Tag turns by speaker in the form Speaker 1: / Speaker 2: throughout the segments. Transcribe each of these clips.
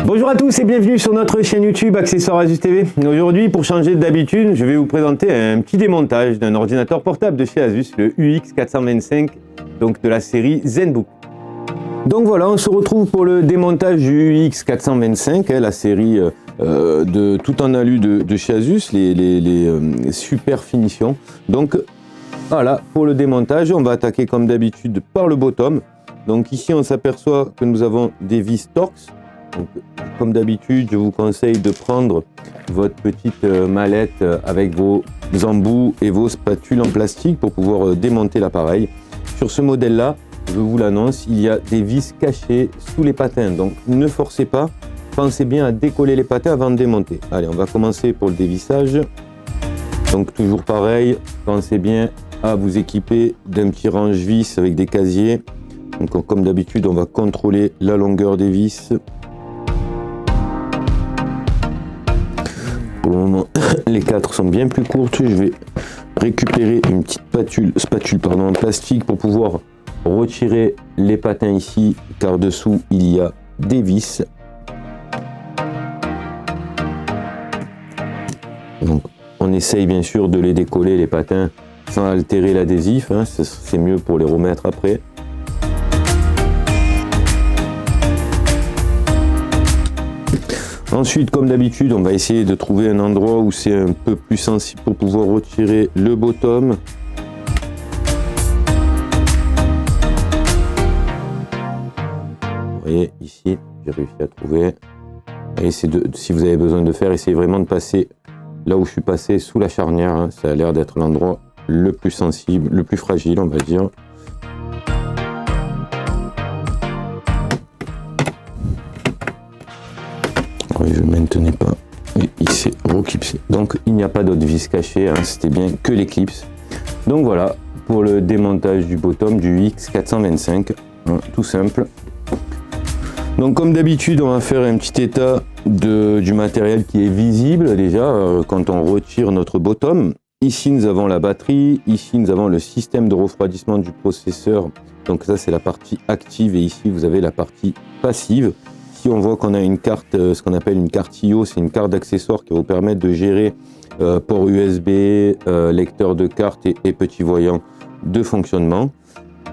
Speaker 1: Bonjour à tous et bienvenue sur notre chaîne YouTube Accessoires Asus TV. Aujourd'hui, pour changer d'habitude, je vais vous présenter un petit démontage d'un ordinateur portable de chez Asus, le UX425, donc de la série ZenBook. Donc voilà, on se retrouve pour le démontage du UX425, la série de tout en alu de chez Asus, les super finitions. Donc voilà, pour le démontage, on va attaquer comme d'habitude par le bottom. Donc ici, on s'aperçoit que nous avons des vis Torx. Donc, comme d'habitude, je vous conseille de prendre votre petite mallette avec vos embouts et vos spatules en plastique pour pouvoir démonter l'appareil. Sur ce modèle-là, je vous l'annonce, il y a des vis cachées sous les patins. Donc ne forcez pas, pensez bien à décoller les patins avant de démonter. Allez, on va commencer pour le dévissage. Donc toujours pareil, pensez bien à vous équiper d'un petit range-vis avec des casiers. Donc comme d'habitude, on va contrôler la longueur des vis. Pour le moment, les 4 sont bien plus courtes. Je vais récupérer une petite spatule en plastique pour pouvoir retirer les patins ici, car dessous il y a des vis. Donc, on essaye bien sûr de les décoller les patins sans altérer l'adhésif, hein, c'est mieux pour les remettre après. Ensuite, comme d'habitude, on va essayer de trouver un endroit où c'est un peu plus sensible pour pouvoir retirer le bottom. Vous voyez, ici, j'ai réussi à trouver. Et si vous avez besoin de faire, essayez vraiment de passer là où je suis passé, sous la charnière. Hein. Ça a l'air d'être l'endroit le plus sensible, le plus fragile, on va dire. Je ne maintenais pas, et il s'est reclipsé. Donc il n'y a pas d'autre vis cachée, hein. C'était bien que les clips. Donc voilà, pour le démontage du bottom du UX425, hein, tout simple. Donc comme d'habitude, on va faire un petit état du matériel qui est visible déjà quand on retire notre bottom. Ici nous avons la batterie, ici nous avons le système de refroidissement du processeur. Donc ça c'est la partie active et ici vous avez la partie passive. Ici on voit qu'on a une carte, ce qu'on appelle une carte IO, c'est une carte d'accessoires qui va vous permettre de gérer port USB, lecteur de carte et petit voyant de fonctionnement.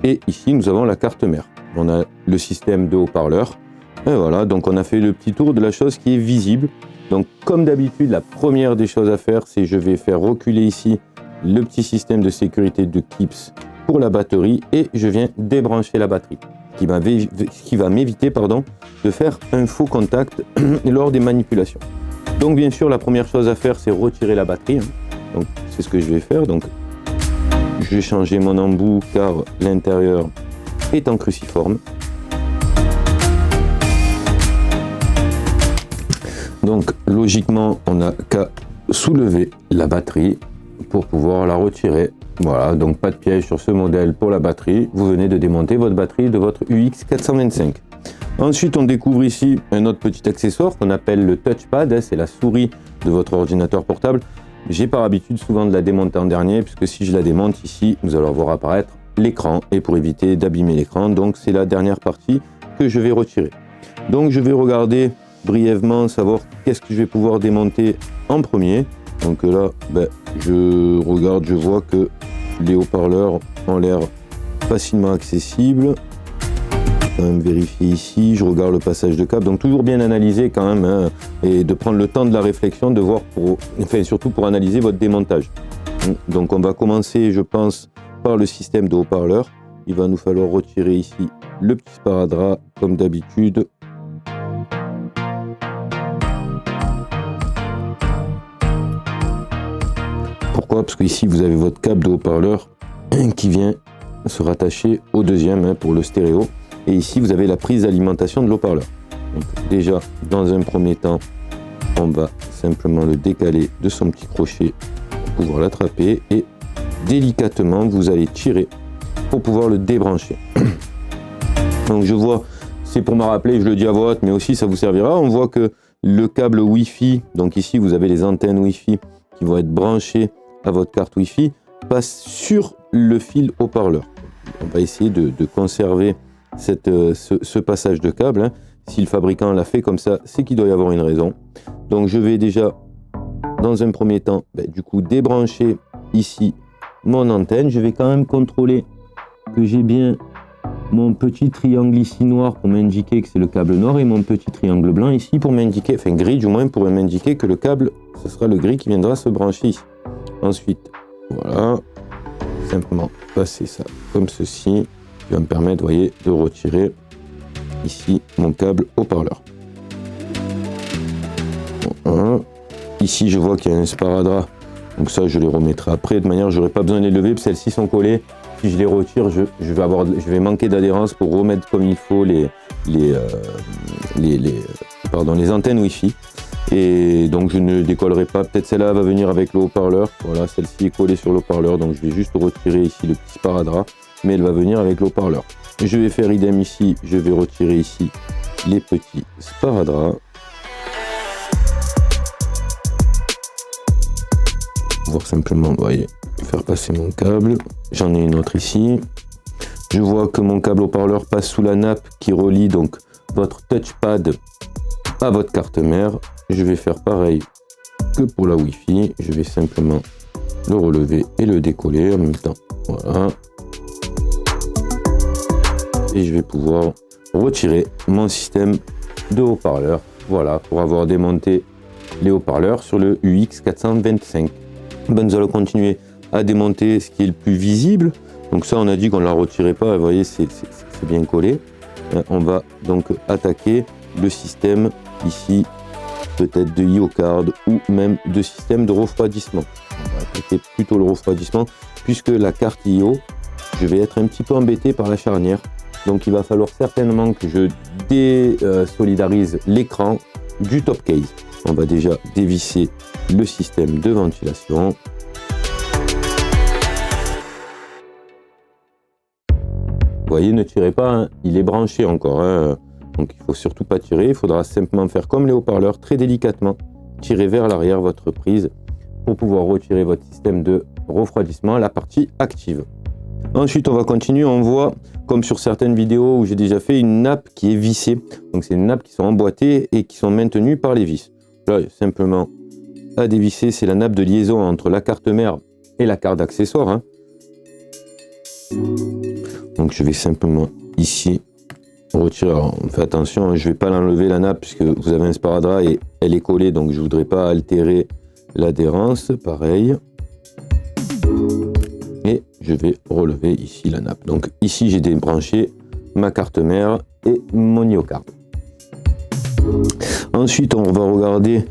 Speaker 1: Et ici nous avons la carte mère. On a le système de haut-parleur. Et voilà, donc on a fait le petit tour de la chose qui est visible. Donc comme d'habitude, la première des choses à faire, c'est je vais faire reculer ici le petit système de sécurité de clips pour la batterie et je viens débrancher la batterie. Qui va m'éviter de faire un faux contact lors des manipulations. Donc bien sûr, la première chose à faire, c'est retirer la batterie. Hein. Donc c'est ce que je vais faire. Donc je vais changer mon embout car l'intérieur est en cruciforme. Donc logiquement, on n'a qu'à soulever la batterie pour pouvoir la retirer. Voilà, donc pas de piège sur ce modèle pour la batterie. Vous venez de démonter votre batterie de votre UX425. Ensuite, on découvre ici un autre petit accessoire qu'on appelle le touchpad. C'est la souris de votre ordinateur portable. J'ai par habitude souvent de la démonter en dernier, puisque si je la démonte ici, nous allons voir apparaître l'écran. Et pour éviter d'abîmer l'écran, donc c'est la dernière partie que je vais retirer. Donc je vais regarder brièvement, savoir qu'est-ce que je vais pouvoir démonter en premier. Donc là, je regarde, je vois que les haut-parleurs ont l'air facilement accessibles. Quand même vérifier ici, je regarde le passage de câble. Donc toujours bien analyser quand même, hein, et de prendre le temps de la réflexion, de voir surtout pour analyser votre démontage. Donc on va commencer, je pense, par le système de haut-parleurs. Il va nous falloir retirer ici le petit sparadrap comme d'habitude. Pourquoi? Parce qu'ici vous avez votre câble de haut-parleur qui vient se rattacher au deuxième, hein, pour le stéréo. Et ici vous avez la prise d'alimentation de l'haut-parleur. Déjà dans un premier temps, on va simplement le décaler de son petit crochet pour pouvoir l'attraper et délicatement vous allez tirer pour pouvoir le débrancher. Donc je vois, c'est pour me rappeler, je le dis à voix haute, mais aussi ça vous servira. On voit que le câble Wi-Fi, donc ici vous avez les antennes Wi-Fi qui vont être branchées à votre carte Wi-Fi, passe sur le fil haut-parleur. On va essayer de conserver ce passage de câble, hein. Si le fabricant l'a fait comme ça, c'est qu'il doit y avoir une raison. Donc je vais déjà, dans un premier temps, du coup débrancher ici mon antenne. Je vais quand même contrôler que j'ai bien mon petit triangle ici noir pour m'indiquer que c'est le câble nord et mon petit triangle blanc ici pour m'indiquer, enfin gris du moins, pour m'indiquer que le câble, ce sera le gris qui viendra se brancher ici. Ensuite, voilà, simplement passer ça comme ceci, qui va me permettre, vous voyez, de retirer ici mon câble haut-parleur. Voilà. Ici, je vois qu'il y a un sparadrap, donc ça, je les remettrai après. De manière, j'aurai pas besoin de les lever, celles-ci sont collées. Si je les retire, je vais manquer d'adhérence pour remettre comme il faut les antennes Wi-Fi. Et donc je ne décollerai pas. Peut-être celle-là va venir avec le haut-parleur. Voilà, celle-ci est collée sur le haut-parleur, donc je vais juste retirer ici le petit sparadrap, mais elle va venir avec le haut-parleur. Je vais faire idem ici. Je vais retirer ici les petits sparadraps. Voir simplement, vous voyez, faire passer mon câble. J'en ai une autre ici. Je vois que mon câble haut-parleur passe sous la nappe qui relie donc votre touchpad à votre carte mère. Je vais faire pareil que pour la Wi-Fi. Je vais simplement le relever et le décoller en même temps. Voilà. Et je vais pouvoir retirer mon système de haut-parleur. Voilà, pour avoir démonté les haut-parleurs sur le UX425. Nous allons continuer à démonter ce qui est le plus visible. Donc ça, on a dit qu'on ne la retirait pas. Vous voyez, c'est bien collé. On va donc attaquer le système ici, peut-être de IO-Card ou même de système de refroidissement. On va attaquer plutôt le refroidissement puisque la carte IO, je vais être un petit peu embêté par la charnière. Donc il va falloir certainement que je désolidarise l'écran du top case. On va déjà dévisser le système de ventilation. Vous voyez, ne tirez pas, hein. Il est branché encore, hein. Donc il ne faut surtout pas tirer. Il faudra simplement faire comme les haut-parleurs, très délicatement, tirer vers l'arrière votre prise pour pouvoir retirer votre système de refroidissement à la partie active. Ensuite, on va continuer. On voit, comme sur certaines vidéos où j'ai déjà fait, une nappe qui est vissée. Donc c'est une nappe qui sont emboîtées et qui sont maintenues par les vis. Là, simplement à dévisser, c'est la nappe de liaison entre la carte mère et la carte d'accessoire, hein. Donc je vais simplement ici retirer. Alors, faites attention, hein, je ne vais pas l'enlever la nappe puisque vous avez un sparadrap et elle est collée, donc je ne voudrais pas altérer l'adhérence. Pareil. Et je vais relever ici la nappe. Donc ici j'ai débranché ma carte mère et mon IO-Card. Ensuite on va regarder,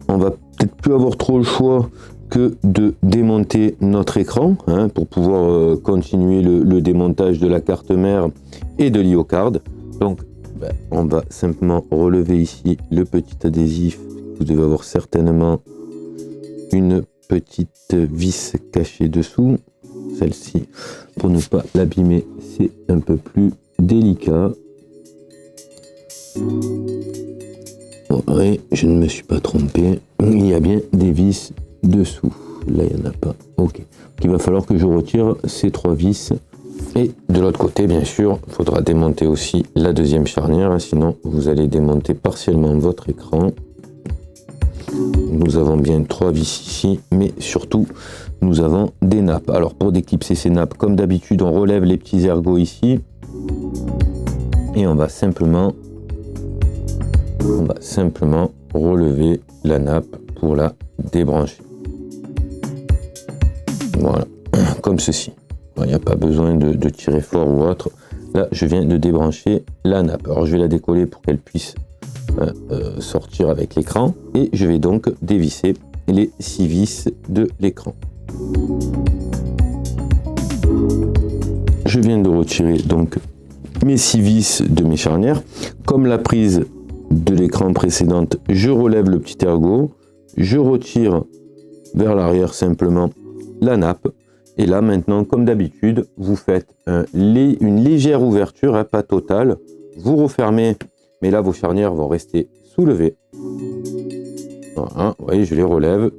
Speaker 1: on va peut-être plus avoir trop le choix que de démonter notre écran, hein, pour pouvoir continuer le démontage de la carte mère et de l'IO-Card. Donc on va simplement relever ici le petit adhésif. Vous devez avoir certainement une petite vis cachée dessous. Celle-ci, pour ne pas l'abîmer, c'est un peu plus délicat. Ouais, je ne me suis pas trompé. Il y a bien des vis dessous. Là, il n'y en a pas. Ok. Il va falloir que je retire ces 3 vis. Et de l'autre côté, bien sûr, il faudra démonter aussi la deuxième charnière. Hein, sinon, vous allez démonter partiellement votre écran. Nous avons bien 3 vis ici, mais surtout, nous avons des nappes. Alors, pour déclipser ces nappes, comme d'habitude, on relève les petits ergots ici. Et on va simplement relever la nappe pour la débrancher. Voilà, comme ceci. Il n'y a pas besoin de tirer fort ou autre. Là, je viens de débrancher la nappe. Alors, je vais la décoller pour qu'elle puisse sortir avec l'écran. Et je vais donc dévisser les 6 vis de l'écran. Je viens de retirer donc mes 6 vis de mes charnières. Comme la prise de l'écran précédente, je relève le petit ergot. Je retire vers l'arrière simplement la nappe. Et là, maintenant, comme d'habitude, vous faites une légère ouverture, hein, pas totale. Vous refermez, mais là, vos charnières vont rester soulevées. Voilà, vous voyez, je les relève.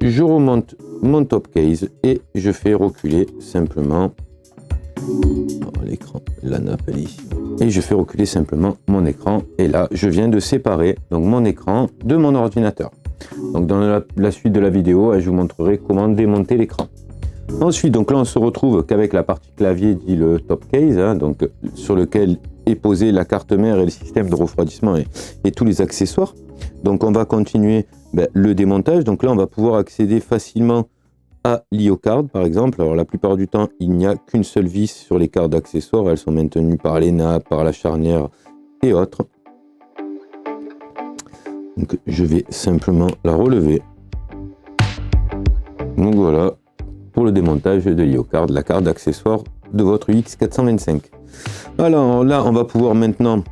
Speaker 1: Je remonte mon top case et je fais reculer simplement L'écran, la nappe elle est ici. Et je fais reculer simplement mon écran. Et là, je viens de séparer donc mon écran de mon ordinateur. Donc dans la suite de la vidéo, je vous montrerai comment démonter l'écran. Ensuite, donc là, on se retrouve qu'avec la partie clavier dit le top case, donc sur lequel est posée la carte mère et le système de refroidissement et tous les accessoires. Donc on va continuer le démontage. Donc là, on va pouvoir accéder facilement à l'IO card par exemple. Alors la plupart du temps, il n'y a qu'une seule vis sur les cartes d'accessoires. Elles sont maintenues par les nappes, par la charnière et autres. Donc je vais simplement la relever. Donc voilà pour le démontage de l'IO card, la carte d'accessoires de votre UX425. Alors là, on va pouvoir maintenant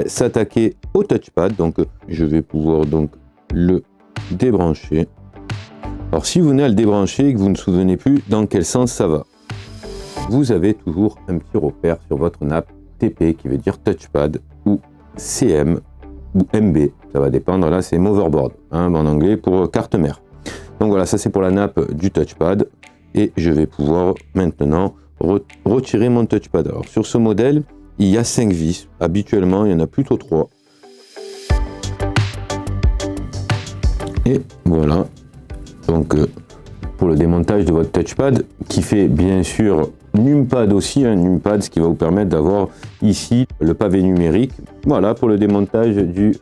Speaker 1: s'attaquer au touchpad. Donc je vais pouvoir donc le débrancher. Alors si vous venez à le débrancher et que vous ne vous souvenez plus dans quel sens ça va, vous avez toujours un petit repère sur votre nappe TP qui veut dire touchpad ou CM ou MB, ça va dépendre. Là c'est motherboard en anglais pour carte mère. Donc voilà, ça c'est pour la nappe du touchpad et je vais pouvoir maintenant retirer mon touchpad. Alors sur ce modèle, il y a 5 vis. Habituellement, il y en a plutôt 3. Et voilà. Donc pour le démontage de votre touchpad, qui fait bien sûr numpad aussi, numpad, ce qui va vous permettre d'avoir ici le pavé numérique. Voilà pour le démontage du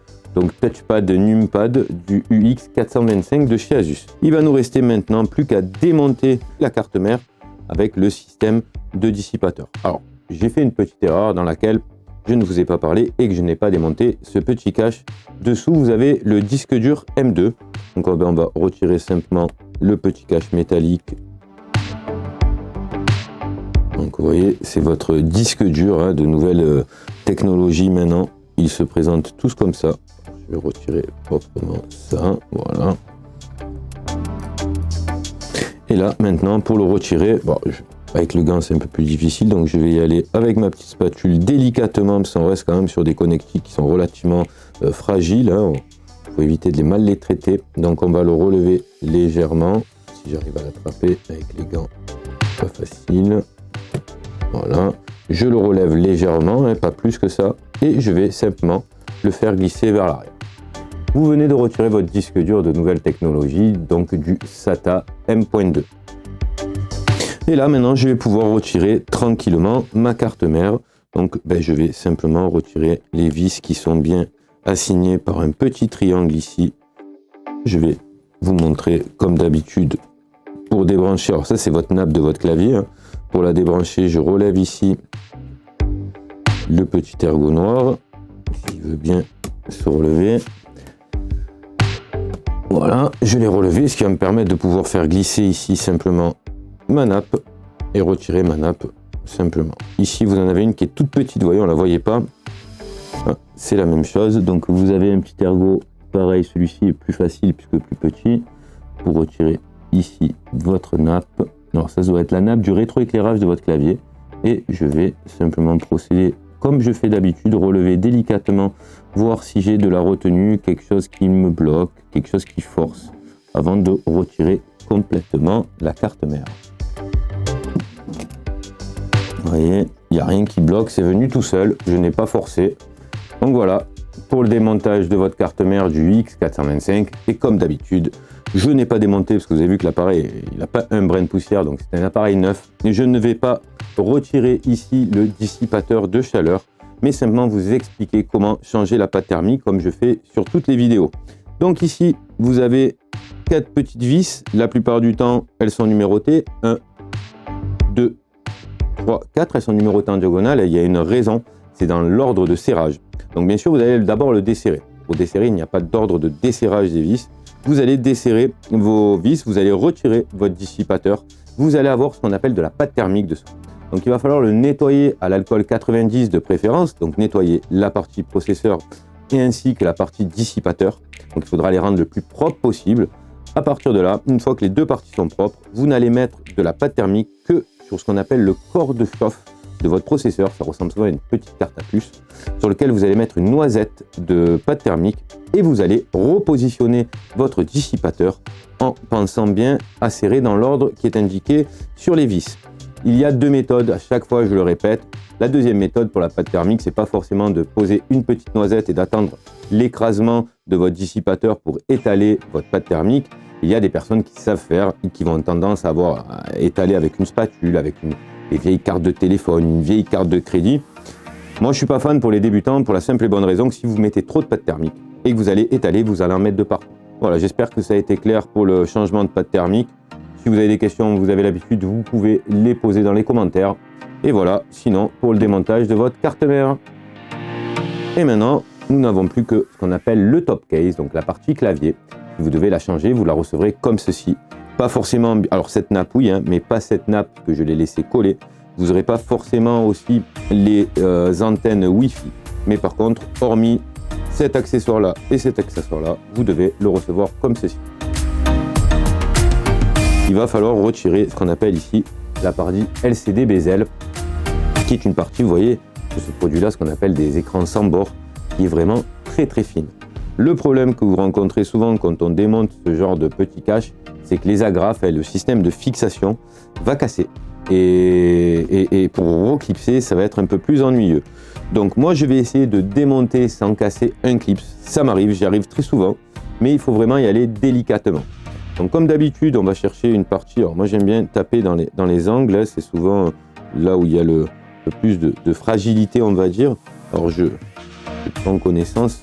Speaker 1: touchpad numpad du UX425 de chez Asus. Il va nous rester maintenant plus qu'à démonter la carte mère avec le système de dissipateur. Alors j'ai fait une petite erreur dans laquelle je ne vous ai pas parlé et que je n'ai pas démonté ce petit cache. Dessous, vous avez le disque dur M2. Donc on va retirer simplement le petit cache métallique. Donc vous voyez, c'est votre disque dur de nouvelle technologie maintenant. Ils se présentent tous comme ça. Je vais retirer proprement ça. Voilà. Et là, maintenant, pour le retirer, avec le gant, c'est un peu plus difficile, donc je vais y aller avec ma petite spatule délicatement, parce qu'on reste quand même sur des connectiques qui sont relativement fragiles. Il faut éviter de mal les traiter. Donc on va le relever légèrement. Si j'arrive à l'attraper avec les gants, pas facile. Voilà. Je le relève légèrement, pas plus que ça. Et je vais simplement le faire glisser vers l'arrière. Vous venez de retirer votre disque dur de nouvelle technologie, donc du SATA M.2. Et là, maintenant, je vais pouvoir retirer tranquillement ma carte mère. Donc, je vais simplement retirer les vis qui sont bien assignées par un petit triangle ici. Je vais vous montrer, comme d'habitude, pour débrancher. Alors ça, c'est votre nappe de votre clavier. Pour la débrancher, je relève ici le petit ergot noir, s'il veut bien se relever. Voilà, je l'ai relevé, ce qui va me permettre de pouvoir faire glisser ici simplement ma nappe et retirer ma nappe simplement. Ici, vous en avez une qui est toute petite, vous voyez, on ne la voyait pas. C'est la même chose, donc vous avez un petit ergot, pareil, celui-ci est plus facile puisque plus petit, pour retirer ici votre nappe. Alors ça doit être la nappe du rétroéclairage de votre clavier et je vais simplement procéder comme je fais d'habitude, relever délicatement, voir si j'ai de la retenue, quelque chose qui me bloque, quelque chose qui force, avant de retirer complètement la carte mère. Vous voyez, il n'y a rien qui bloque, c'est venu tout seul, je n'ai pas forcé. Donc voilà, pour le démontage de votre carte mère du UX425, et comme d'habitude, je n'ai pas démonté, parce que vous avez vu que l'appareil, il n'a pas un brin de poussière, donc c'est un appareil neuf, et je ne vais pas retirer ici le dissipateur de chaleur, mais simplement vous expliquer comment changer la pâte thermique, comme je fais sur toutes les vidéos. Donc ici, vous avez 4 petites vis, la plupart du temps, elles sont numérotées, 1, 2, 3, 4, elles sont numérotées en diagonale, et il y a une raison, c'est dans l'ordre de serrage. Donc bien sûr, vous allez d'abord le desserrer. Pour desserrer, il n'y a pas d'ordre de desserrage des vis. Vous allez desserrer vos vis, vous allez retirer votre dissipateur, vous allez avoir ce qu'on appelle de la pâte thermique dessous. Donc il va falloir le nettoyer à l'alcool 90 de préférence, donc nettoyer la partie processeur et ainsi que la partie dissipateur. Donc il faudra les rendre le plus propre possible. À partir de là, une fois que les deux parties sont propres, vous n'allez mettre de la pâte thermique que sur ce qu'on appelle le corps de chauffe de votre processeur. Ça ressemble souvent à une petite carte à puce sur lequel vous allez mettre une noisette de pâte thermique et vous allez repositionner votre dissipateur en pensant bien à serrer dans l'ordre qui est indiqué sur les vis. Il y a deux méthodes, à chaque fois je le répète. La deuxième méthode pour la pâte thermique, c'est pas forcément de poser une petite noisette et d'attendre l'écrasement de votre dissipateur pour étaler votre pâte thermique. Il y a des personnes qui savent faire et qui vont tendance à étaler avec une spatule, avec des vieilles cartes de téléphone, une vieille carte de crédit. Moi, je suis pas fan pour les débutants pour la simple et bonne raison que si vous mettez trop de pâte thermique et que vous allez étaler, vous allez en mettre de partout. Voilà, j'espère que ça a été clair pour le changement de pâte thermique. Si vous avez des questions, vous avez l'habitude, vous pouvez les poser dans les commentaires. Et voilà, sinon, pour le démontage de votre carte mère. Et maintenant, nous n'avons plus que ce qu'on appelle le top case, donc la partie clavier. Si vous devez la changer, vous la recevrez comme ceci. Pas forcément, alors cette nappe oui, hein, mais pas cette nappe que je l'ai laissé coller. Vous n'aurez pas forcément aussi les antennes Wi-Fi. Mais par contre, hormis cet accessoire-là et cet accessoire-là, vous devez le recevoir comme ceci. Il va falloir retirer ce qu'on appelle ici la partie LCD bezel, qui est une partie, vous voyez, de ce produit-là, ce qu'on appelle des écrans sans bord, qui est vraiment très très fine. Le problème que vous rencontrez souvent quand on démonte ce genre de petit cache, c'est que les agrafes et le système de fixation va casser. Et pour reclipser, ça va être un peu plus ennuyeux. Donc moi, je vais essayer de démonter sans casser un clip. Ça m'arrive, j'y arrive très souvent, mais il faut vraiment y aller délicatement. Donc comme d'habitude, on va chercher une partie. Alors moi, j'aime bien taper dans les angles. C'est souvent là où il y a le plus de fragilité, on va dire. Alors je prends connaissance.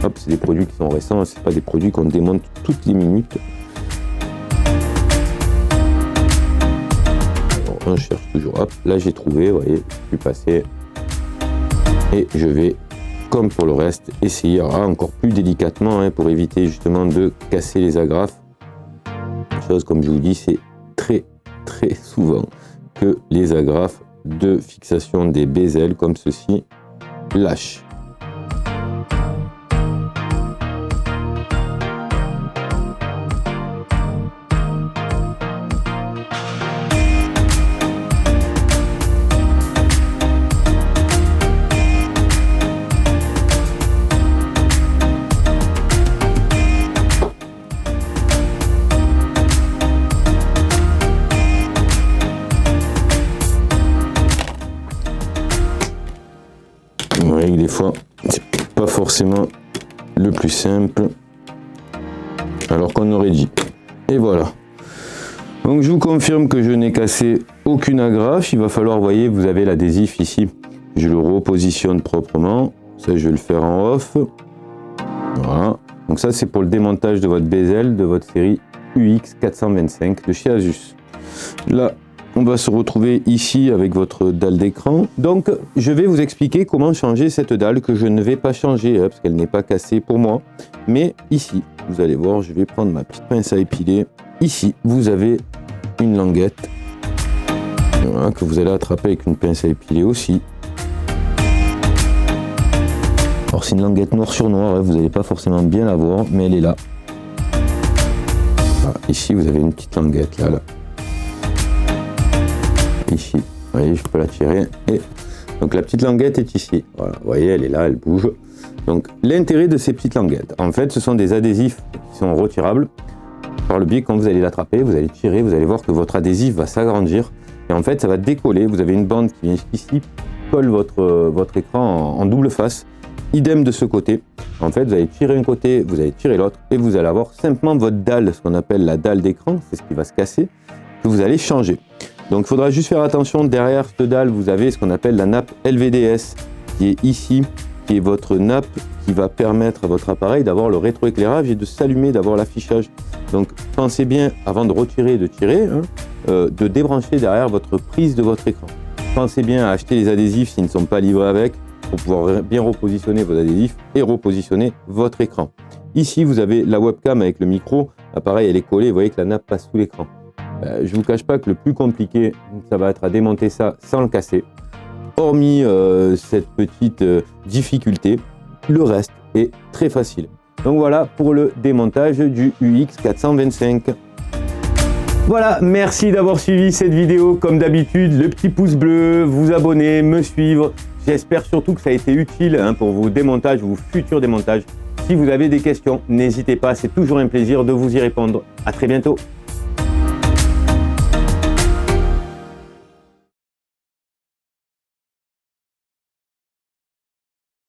Speaker 1: Hop, c'est des produits qui sont récents, c'est pas des produits qu'on démonte toutes les minutes. Alors, on cherche toujours. Hop, là j'ai trouvé, vous voyez, je suis passé. Et je vais, comme pour le reste, essayer encore plus délicatement pour éviter justement de casser les agrafes. Chose, comme je vous dis, c'est très très souvent que les agrafes de fixation des bezels comme ceci lâchent. Des fois, c'est pas forcément le plus simple, alors qu'on aurait dit. Et voilà. Donc je vous confirme que je n'ai cassé aucune agrafe. Il va falloir, vous voyez, vous avez l'adhésif ici. Je le repositionne proprement. Ça, je vais le faire en off. Voilà. Donc ça, c'est pour le démontage de votre bezel de votre série UX425 de chez Asus. Là, on va se retrouver ici avec votre dalle d'écran. Donc, je vais vous expliquer comment changer cette dalle que je ne vais pas changer parce qu'elle n'est pas cassée pour moi. Mais ici, vous allez voir, je vais prendre ma petite pince à épiler. Ici, vous avez une languette voilà, que vous allez attraper avec une pince à épiler aussi. Alors, c'est une languette noir sur noir, vous n'allez pas forcément bien la voir, mais elle est là. Voilà, ici, vous avez une petite languette là. Ici, vous voyez, je peux la tirer et donc la petite languette est ici. Voilà, vous voyez, elle est là, elle bouge. Donc l'intérêt de ces petites languettes, en fait, ce sont des adhésifs qui sont retirables. Par le biais, quand vous allez l'attraper, vous allez tirer, vous allez voir que votre adhésif va s'agrandir et en fait, ça va décoller. Vous avez une bande qui vient ici, colle votre écran en double face. Idem de ce côté. En fait, vous allez tirer un côté, vous allez tirer l'autre et vous allez avoir simplement votre dalle, ce qu'on appelle la dalle d'écran, c'est ce qui va se casser, que vous allez changer. Donc il faudra juste faire attention, derrière cette dalle, vous avez ce qu'on appelle la nappe LVDS qui est ici, qui est votre nappe qui va permettre à votre appareil d'avoir le rétroéclairage et de s'allumer, d'avoir l'affichage. Donc pensez bien, avant de retirer et de tirer, de débrancher derrière votre prise de votre écran. Pensez bien à acheter les adhésifs s'ils ne sont pas livrés avec, pour pouvoir bien repositionner vos adhésifs et repositionner votre écran. Ici, vous avez la webcam avec le micro, pareil, elle est collée, vous voyez que la nappe passe sous l'écran. Je ne vous cache pas que le plus compliqué, ça va être à démonter ça sans le casser. Hormis cette petite difficulté, le reste est très facile. Donc voilà pour le démontage du UX425. Voilà, merci d'avoir suivi cette vidéo. Comme d'habitude, le petit pouce bleu, vous abonner, me suivre. J'espère surtout que ça a été utile pour vos démontages, vos futurs démontages. Si vous avez des questions, n'hésitez pas, c'est toujours un plaisir de vous y répondre. À très bientôt.